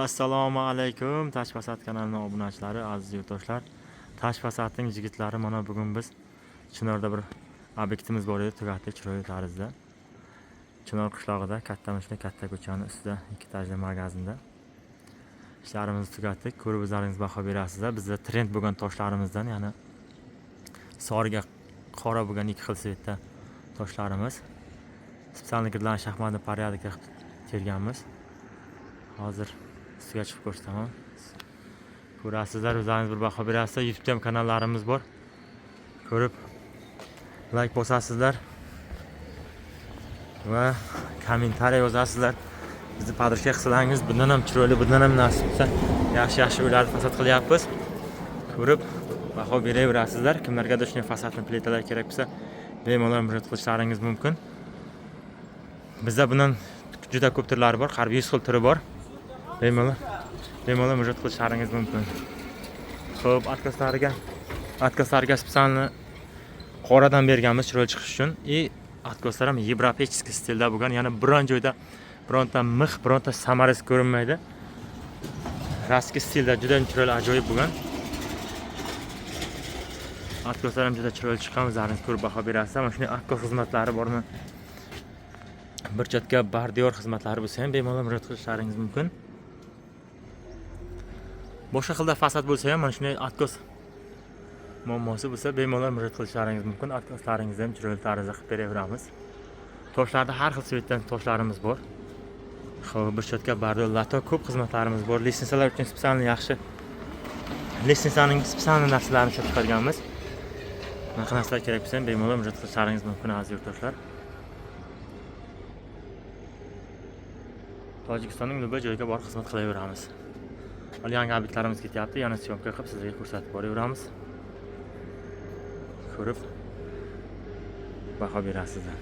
Assalomu alaykum. Tashfasat kanalining obunachilari, aziz yurtdoshlar. Tashfasatning yigitlari, mana bugun biz Chinorda bir obyektimiz bor edi, tugatdik chiroyli tarzda. Chinor qishlog'ida katta ko'chaning ustida 2 etajli magazinda ishlarimizni tugatdik. Ko'rib o'zlaringiz baho berasizlar. Bizda trend bo'lgan toshlarimizdan, ya'ni soriga qora bo'lgan 2 xil svetda toshlarimiz. Spesial girlan shaxmatni porядокda terganmiz. Hozir ustiga chiqib ko'rsataman. Ko'rasizlar, o'zlaringiz bir baho berasizlar. YouTube ham kanallarimiz bor. Ko'rib like bosasizlar va kommentariy yozasizlar. Bizni podrishka qilsangiz, bundan ham chiroyli, bundan ham nasib bo'lsa, yaxshi uylarni fasad qilyapmiz. Ko'rib baho beraverasizlar. Kimlargadir shunday fasadni plitalar kerak bo'lsa, bemalol murojaat qilishlaringiz mumkin. Bizda bundan juda ko'p turlari bor, qariyb 100 xil turi bor. Bemalol murojaat qilishlaringiz mumkin. Xo'p, откослariga spesialni qoradan berganmiz chiroyli chiqish uchun. Откослар ham европейский stilda bo'lgan, ya'ni biron joyda bironta mix, bironta samarasi ko'rinmaydi. Raski stilda juda chiroyli, ajoyib bo'lgan. Откослар ham juda chiroyli chiqqan, o'zlaringiz ko'rib baho berasizlar. Mana shunday откос xizmatlari bormi? Bir chetga bardiyor xizmatlari bo'lsa ham bemalol murojaat qilishlaringiz mumkin. Boshqa xilda fasad bo'lsa ham, mana shunday откос muammosi bo'lsa, bemalol murojaat qilishlaringiz mumkin. Откоslaringizni ham chiroyli tarzda qilib beraveramiz. Toshlarda har xil svetdan toshlarimiz bor. Xo'p, bir chetga bardiyor, lato ko'p xizmatlarimiz bor. Litsensiyalar uchun spesialni yaxshi litsensiyaning spesialni narsalarini ishlab chiqarganmiz. Mana narsalar kerak bo'lsa ham bemalol murojaat qilishlaringiz mumkin, aziz yurtdoshlar. Tojikistonning nima joyiga borib xizmat qilaveramiz. Hali yangi obyektlarimiz ketyapti, yana syomka qilib sizlarga ko'rsatib boraveramiz. Ko'rib baho berasizlar.